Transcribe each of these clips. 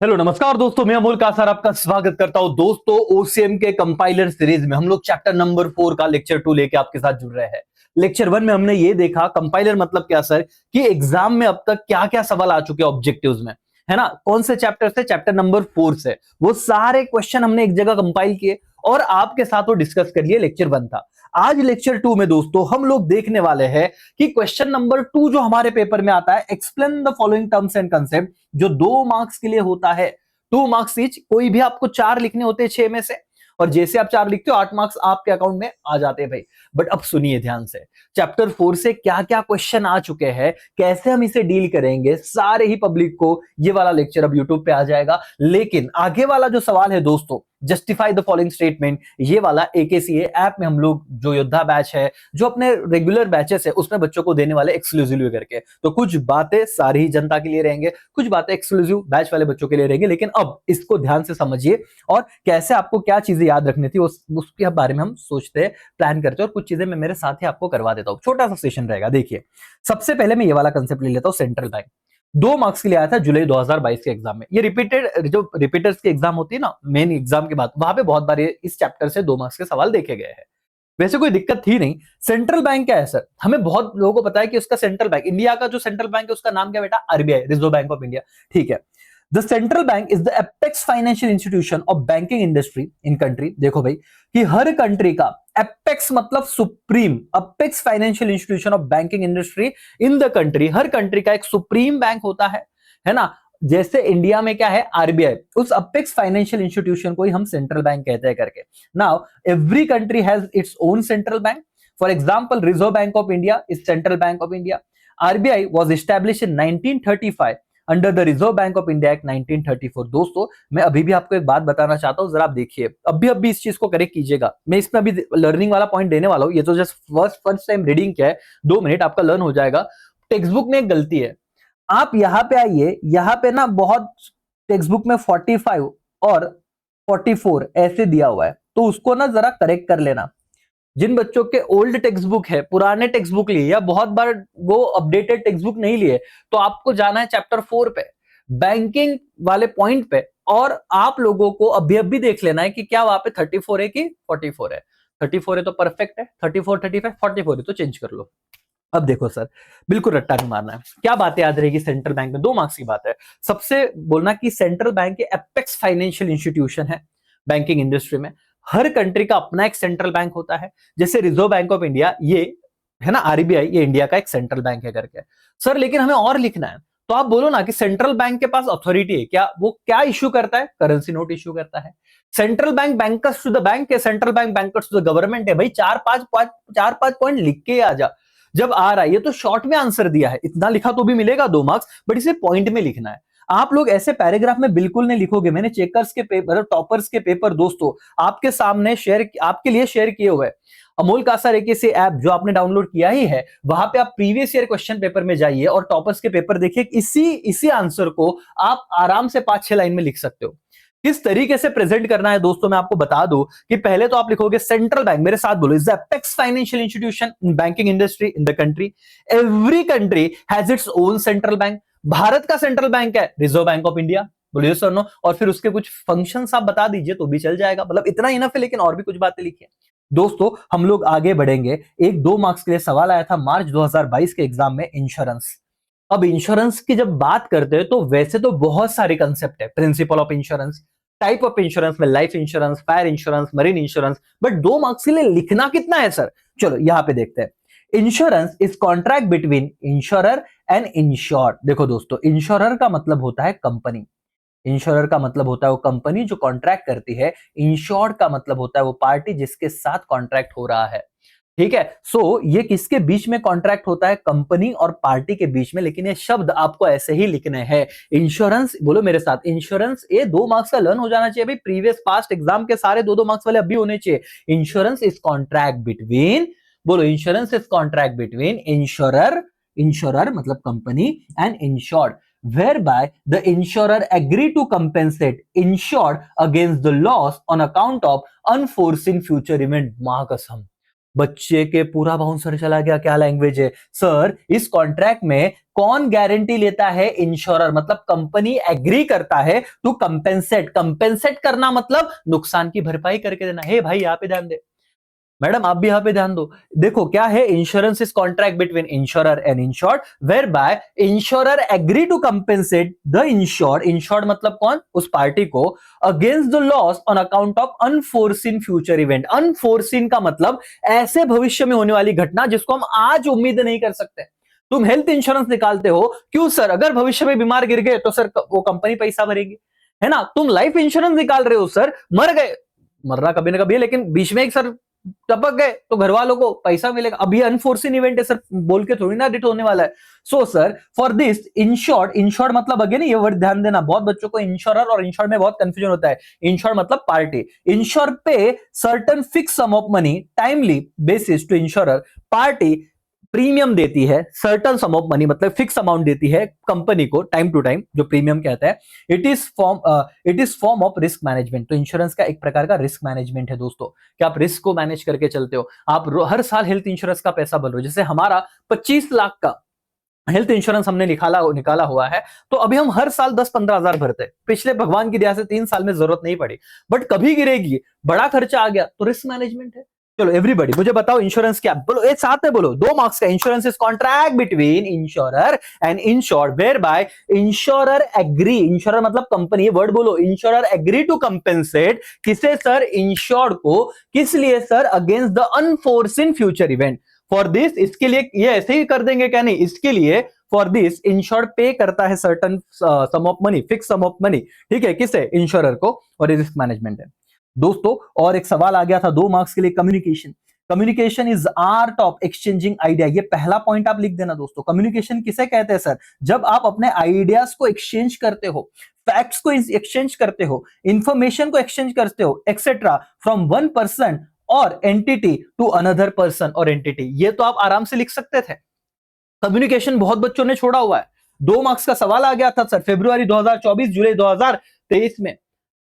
Hello नमस्कार दोस्तों, मैं अमोल कासर आपका स्वागत करता हूं। दोस्तों, ओसीएम के कंपाइलर सीरीज में हम लोग चैप्टर नंबर 4 का लेक्चर 2 लेके आपके साथ जुड़ रहे हैं। लेक्चर 1 में हमने ये देखा कंपाइलर मतलब क्या सर, कि एग्जाम में अब तक क्या क्या सवाल आ चुके हैं ऑब्जेक्टिव्स में, है ना। कौन से चैप्टर से? चैप्टर नंबर 4 से। वो सारे क्वेश्चन हमने एक जगह कंपाइल किए और आपके साथ वो डिस्कस कर लिए। लेक्चर 1 था। आज लेक्चर 2 में दोस्तों हम लोग देखने वाले हैं कि क्वेश्चन नंबर 2 जो हमारे पेपर में आता है, explain the following terms and concept, जो 2 मार्क्स के लिए होता है। 2 मार्क्स ईच, कोई भी आपको 4 लिखने होते हैं 6 में से, और जैसे आप 4 लिखते हो 8 मार्क्स आपके अकाउंट में आ जाते हैं भाई। बट अब सुनिए ध्यान से, चैप्टर 4 से क्या क्या क्वेश्चन आ चुके हैं, कैसे हम इसे डील करेंगे, सारे ही पब्लिक को ये वाला लेक्चर अब यूट्यूब पे आ जाएगा। लेकिन आगे वाला जो सवाल है दोस्तों, जस्टिफाई द फॉलोइंग स्टेटमेंट, ये वाला एकेसीए ऐप में हम लोग जो योद्धा बैच है, जो अपने रेगुलर बैचेस है, उसमें बच्चों को देने वाले एक्सक्लूसिवली करके, तो कुछ बातें सारी ही जनता के लिए रहेंगे, कुछ बातें एक्सक्लूसिव बैच वाले बच्चों के लिए रहेंगे। लेकिन अब इसको ध्यान से समझिए और कैसे आपको क्या चीजें याद रखनी थी उसके बारे में हम सोचते हैं, प्लान करते हैं, और कुछ चीजें मैं मेरे साथ ही आपको करवा देता हूं। छोटा सा सेशन रहेगा। देखिए, सबसे पहले मैं ये वाला कंसेप्ट ले लेता हूं, सेंट्रल बैंक। 2 मार्क्स के लिए आया था जुलाई 2022 के एग्जाम में। ये रिपीटेड, जो रिपीटर्स की एग्जाम होती है ना मेन एग्जाम के बाद, वहां पे बहुत बार इस चैप्टर से 2 मार्क्स के सवाल देखे गए हैं। वैसे कोई दिक्कत थी नहीं। सेंट्रल बैंक क्या है सर? हमें बहुत लोगों को पता है कि उसका सेंट्रल बैंक, इंडिया का जो सेंट्रल बैंक है उसका नाम क्या बेटा? RBI, reserve bank of India. ठीक है। The central bank is the apex financial institution of banking industry in country. देखो भाई, कि हर कंट्री का एपेक्स मतलब supreme, apex financial institution of banking industry in the country, her country का एक supreme bank होता है ना। जैसे इंडिया में क्या है? आरबीआई, उस अपेक्स फाइनेंशियल इंस्टीट्यूशन को ही हम सेंट्रल बैंक कहते हैं करके। Now every country has its own central bank. For example, reserve bank of India is central bank of India. RBI was established in 1935 under the reserve bank of India act 1934। दोस्तों, मैं अभी भी आपको एक बात बताना चाहता हूं, जरा आप देखिए, अभी इस चीज को करेक्ट कीजिएगा। मैं इसमें अभी लर्निंग वाला पॉइंट देने वाला हूं। ये तो जस्ट फर्स्ट टाइम रीडिंग क्या है, 2 मिनट आपका लर्न हो जाएगा। टेक्स्ट बुक में एक गलती है। आप यहां पे आइए, यहां पे ना बहुत टेक्स्ट बुक में 45 और 44 ऐसे दिया हुआ है, तो उसको ना जरा करेक्ट कर लेना। जिन बच्चों के ओल्ड टेक्स्ट बुक है, पुराने टेक्स्ट बुक लिए, या बहुत बार वो अपडेटेड टेक्स्ट बुक नहीं लिए, तो आपको जाना है चैप्टर 4 पे, बैंकिंग वाले पॉइंट पे, और आप लोगों को अभी अभी देख लेना है कि क्या वहां पे 34 है कि 44 है। 34 है तो परफेक्ट है, 34, 35, 44 है तो चेंज कर लो। अब देखो सर, बिल्कुल रट्टा नहीं मारना है। क्या बातें याद रहेगी सेंट्रल बैंक में? 2 मार्क्स की बात है। सबसे बोलना कि central bank apex financial institution है बैंकिंग इंडस्ट्री में। हर कंट्री का अपना एक सेंट्रल बैंक होता है। जैसे रिजर्व बैंक ऑफ इंडिया, ये है ना, आरबीआई, ये इंडिया का एक सेंट्रल बैंक है करके। सर लेकिन हमें और लिखना है, तो आप बोलो ना कि सेंट्रल बैंक के पास अथॉरिटी है क्या? वो क्या इश्यू करता है? करेंसी नोट इश्यू करता है। Central bank bankers to the bank है, central bank bankers to the government है। भाई 4-5 पॉइंट लिख के आ जा। जब आ रहा है, ये तो शॉर्ट में आंसर दिया है, इतना लिखा तो भी मिलेगा 2 मार्क्स, बट इसे पॉइंट में लिखना है। आप लोग ऐसे पैराग्राफ में बिल्कुल नहीं लिखोगे। मैंने चेकर्स के पेपर, टॉपर्स के पेपर दोस्तों आपके सामने शेयर, आपके लिए शेयर किए हुए। अमोल कासर एक ऐसे ऐप जो आपने डाउनलोड किया ही है, वहां पे आप प्रीवियस ईयर क्वेश्चन पेपर में जाइए और टॉपर्स के पेपर देखिए। इसी आंसर को आप आराम से 5-6 लाइन में लिख सकते हो। किस तरीके से प्रेजेंट करना है दोस्तों, मैं आपको बता दूं कि पहले तो आप लिखोगे सेंट्रल बैंक, मेरे साथ बोलो, is the apex financial institution in banking industry in the country. Every country has its own central bank. Bharat का सेंट्रल बैंक है रिजर्व बैंक ऑफ इंडिया। बोलिए सर नो, और फिर उसके कुछ फंक्शंस आप बता दीजिए तो भी चल जाएगा। मतलब इतना इनफ है, लेकिन और भी कुछ बातें लिखिए। दोस्तों हम लोग आगे बढ़ेंगे। एक 2 मार्क्स के लिए सवाल आया था मार्च 2022 के एग्जाम में, इंश्योरेंस। अब इंश्योरेंस की जब बात करते हैं तो वैसे तो बहुत सारे कंसेप्ट है। Principle of insurance, type of insurance में life insurance, fire insurance, marine insurance, but 2 marks के लिए लिखना कितना है सर? चलो यहां पे देखते हैं। Insurance is contract between insurer and insured. देखो दोस्तों, इंश्योरर का मतलब होता है कंपनी, इंश्योरर का मतलब होता है वो कंपनी जो कॉन्ट्रैक्ट करती है। इंश्योर्ड का मतलब होता है वो पार्टी जिसके साथ कॉन्ट्रैक्ट हो रहा है। ठीक है। सो ये किसके बीच में कॉन्ट्रैक्ट होता है? कंपनी और पार्टी के बीच में। लेकिन ये शब्द आपको ऐसे ही लिखने हैं। इंश्योरेंस, बोलो मेरे साथ, इंश्योरेंस। ये 2 मार्क्स का लर्न हो जाना चाहिए भाई। प्रीवियस पास्ट एग्जाम के सारे 2-2 मार्क्स वाले अभी होने चाहिए। इंश्योरेंस इज कॉन्ट्रैक्ट बिटवीन, बोलो, insurance is contract between insurer, insurer मतलब company, and insured, whereby the insurer agree to compensate insured against the loss on account of unforeseen future event। महाकसम, बच्चे के पूरा बाउंसर चला गया, क्या लैंग्वेज है sir? इस कॉन्ट्रैक्ट में कौन गारंटी लेता है? इंश्योरर, मतलब कंपनी एग्री करता है टू कंपेंसेट। कंपेंसेट करना मतलब नुकसान की भरपाई करके देना। हे भाई यहां पे ध्यान दे, मैडम आप भी यहां पे ध्यान दो। देखो क्या है, insurance is contract between insurer and insured whereby insurer agree to compensate the insured. Insured मतलब कौन? उस पार्टी को, against the loss on account of unforeseen future event. Unforeseen का मतलब ऐसे भविष्य में होने वाली घटना जिसको हम आज उम्मीद नहीं कर सकते। तुम हेल्थ इंश्योरेंस निकालते हो क्यों सर? अगर भविष्य में बीमार गिर गए तो सर वो कंपनी पैसा भरेगी, है ना? तुम लाइफ इंश्योरेंस निकाल रहे हो सर, मर गए, मरना कभी ना कभी है, लेकिन बीच में एक सर टपक गए तो घर वालों को पैसा मिलेगा। अब ये अनफोर्सिन इवेंट है सर, बोल के थोड़ी ना डिट होने वाला है। So sir for this insured, insured मतलब अगेन ये वर्ड ध्यान देना, बहुत बच्चों को इंश्योरर और इंश्योर्ड में बहुत कंफ्यूजन होता है। इंश्योर्ड मतलब party, insure pay certain fix sum of money timely basis to insurer. Party premium देती है, सर्टन सम ऑफ मनी मतलब फिक्स अमाउंट देती है कंपनी को टाइम टू टाइम, जो प्रीमियम कहता है। It is form of risk management. तो इंश्योरेंस का एक प्रकार का रिस्क मैनेजमेंट है दोस्तों, कि आप रिस्क को मैनेज करके चलते हो। आप हर साल हेल्थ इंश्योरेंस का पैसा भर रहे हो। जैसे हमारा 25 लाख का हेल्थ इंश्योरेंस हमने निकाला हुआ है, तो अभी हम हर साल 10-15 हजार भरते हैं। पिछले भगवान की दया से 3 साल में जरूरत नहीं पड़ी, बट कभी गिरेगी, बड़ा खर्चा आ गया, तो रिस्क मैनेजमेंट है। चलो एवरीबॉडी मुझे बताओ इंश्योरेंस क्या? बोलो एक साथ में बोलो, 2 मार्क्स का। Insurance is contract between insurer and insured whereby insurer agree, insurer मतलब कंपनी, वर्ड बोलो, इंश्योरर एग्री टू कंपेंसेट किसे सर? इंश्योर्ड को। किस लिए sir? Against the unforeseen future event. For this, इसके लिए ये ऐसे ही कर देंगे क्या? नहीं, इसके लिए फॉर दिस इंश्योर्ड पे करता है certain sum of money, fix sum of money, ठीक है, किसे? इंश्योरर को। और ये रिस्क मैनेजमेंट है दोस्तों। और एक सवाल आ गया था 2 मार्क्स के लिए, communication. Communication is art of exchanging idea. ये पहला पॉइंट आप लिख देना दोस्तों। कम्युनिकेशन किसे कहते हैं सर? जब आप अपने आइडियाज को एक्सचेंज करते हो, फैक्ट्स को एक्सचेंज करते हो, इंफॉर्मेशन को एक्सचेंज करते हो, etcetera, from one person or entity to another person or entity. ये तो आप आराम से लिख सकते थे। कम्युनिकेशन बहुत बच्चों ने छोड़ा हुआ है। 2 मार्क्स का सवाल आ गया था सर फरवरी 2024 जुलाई 2023 में।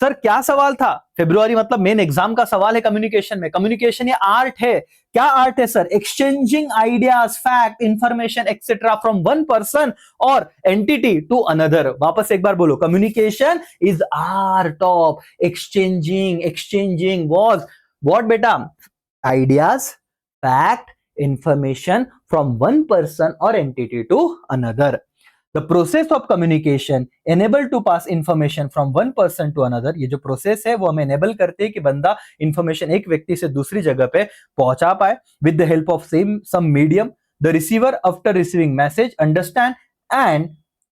सर क्या सवाल था? फरवरी मतलब मेन एग्जाम का सवाल है कम्युनिकेशन में। कम्युनिकेशन ये आर्ट है। क्या आर्ट है sir? Exchanging ideas, fact, information etcetera from one person or entity to another. वापस एक बार बोलो, communication is art of exchanging was what बेटा? Ideas, fact, information from one person or entity to another. The process of communication enable to pass information from one person to another. ये जो process है वो हमें enable करते हैं कि बंदा इंफॉर्मेशन एक व्यक्ति से दूसरी जगह पे पहुंचा पाए with the help of some medium. The receiver after receiving message understand and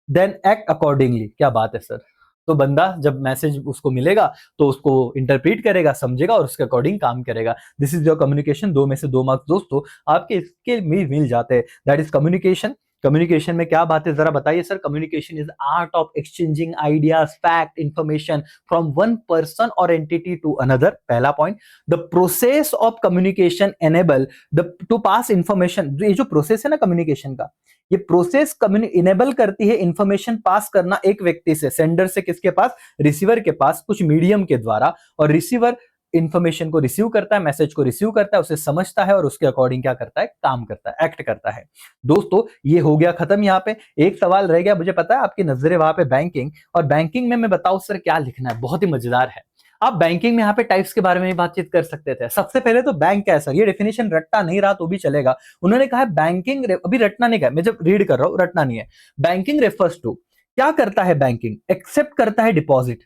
then act accordingly. क्या बात है सर? तो बंदा जब मैसेज उसको मिलेगा तो उसको इंटरप्रीट करेगा, समझेगा और उसके अकॉर्डिंग काम करेगा। This is your communication. 2 में से 2 मार्क्स दोस्तों आपके इसके मिल जाते हैं। That is communication. कम्युनिकेशन में क्या बात है जरा बताइए sir? Communication is art of exchanging ideas, fact, information from one person or entity to another. पहला point. The process of communication enable the two pass information. ये जो प्रोसेस है ना कम्युनिकेशन का, ये प्रोसेस इनेबल करती है इंफॉर्मेशन पास करना एक व्यक्ति से, सेंडर से किसके पास? रिसीवर के पास, कुछ मीडियम के द्वारा। और रिसीवर इंफॉर्मेशन को रिसीव करता है, मैसेज को रिसीव करता है, उसे समझता है और उसके अकॉर्डिंग क्या करता है? काम करता है, एक्ट करता है। दोस्तों ये हो गया खत्म। यहाँ पे एक सवाल रह गया, मुझे पता है आपकी नजरें वहां पे बैंकिंग, और बैंकिंग में मैं बताऊं सर क्या लिखना है, बहुत ही मजेदार है। आप बैंकिंग में यहाँ पे टाइप्स के बारे में भी बातचीत कर सकते थे। सबसे पहले तो बैंक क्या है सर? ये डेफिनेशन रट्टा नहीं रहा तो भी चलेगा। उन्होंने कहा है बैंकिंग, अभी रटना नहीं कहा, मैं जब रीड कर रहा हूं रटना नहीं है। बैंकिंग रेफर्स टू, क्या करता है बैंकिंग? एक्सेप्ट करता है डिपॉजिट।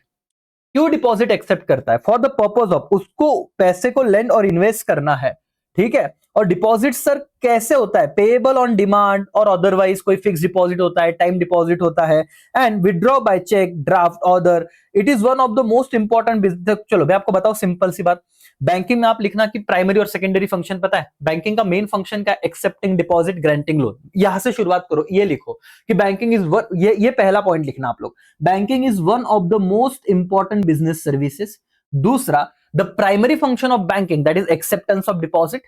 क्यों डिपॉजिट एक्सेप्ट करता है? फॉर द पर्पज ऑफ, उसको पैसे को लेंड और इन्वेस्ट करना है, ठीक है। और डिपॉजिट सर कैसे होता है? पेएबल ऑन डिमांड और अदरवाइज कोई फिक्स डिपॉजिट होता है, टाइम डिपॉजिट होता है, and withdraw by cheque, draft, order. It is one of the most important business. चलो मैं आपको बताऊं सिंपल सी बात। बैंकिंग में आप लिखना कि प्राइमरी और सेकेंडरी फंक्शन पता है? बैंकिंग का मेन फंक्शन का एक्सेप्टिंग डिपॉजिट, ग्रांटिंग लोन। यहां से शुरुआत करो, ये लिखो कि बैंकिंग इज ये पहला पॉइंट लिखना आप लोग। Banking is one of the most important business services. दूसरा, the primary function of banking that is acceptance of deposit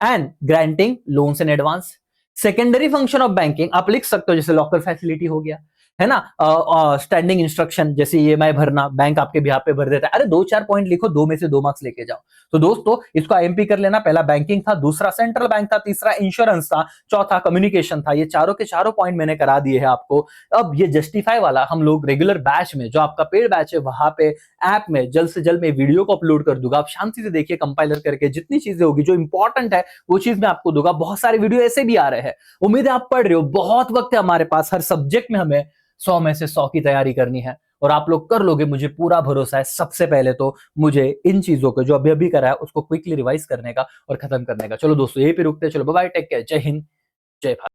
and granting loans in advance. Secondary function of banking आप लिख सकते हो जैसे लॉकर फैसिलिटी हो गया, है ना, स्टैंडिंग इंस्ट्रक्शन जैसे ईएमआई भरना, बैंक आपके बिहाफ पे भर देता है। अरे 2-4 पॉइंट लिखो, 2 में से 2 मार्क्स लेके जाओ। तो दोस्तों इसको आईएमपी कर लेना। पहला बैंकिंग था, दूसरा सेंट्रल बैंक था, तीसरा इंश्योरेंस था, चौथा कम्युनिकेशन था। ये चारों के चारों पॉइंट मैंने करा दिए हैं आपको। अब ये जस्टिफाई वाला हम लोग रेगुलर बैच में, जो आपका पेड बैच है, वहां पे ऐप में जल्द से जल्द मैं वीडियो को अपलोड कर दूंगा। आप शांति से देखिए, कंपाइलर करके जितनी चीजें होगी जो इंपॉर्टेंट है वो चीज मैं आपको दूंगा। बहुत सारे वीडियो ऐसे भी आ रहे हैं, उम्मीद है आप पढ़ रहे हो। बहुत वक्त है हमारे पास, हर सब्जेक्ट में हमें 100 में से 100 की तैयारी करनी है और आप लोग कर लोगे, मुझे पूरा भरोसा है। सबसे पहले तो मुझे इन चीजों को जो अभी अभी करा है उसको क्विकली रिवाइज करने का और खत्म करने का। चलो दोस्तों यही पे रुकते हैं। चलो बाय बाय, टेक केयर, जय हिंद, जय भारत।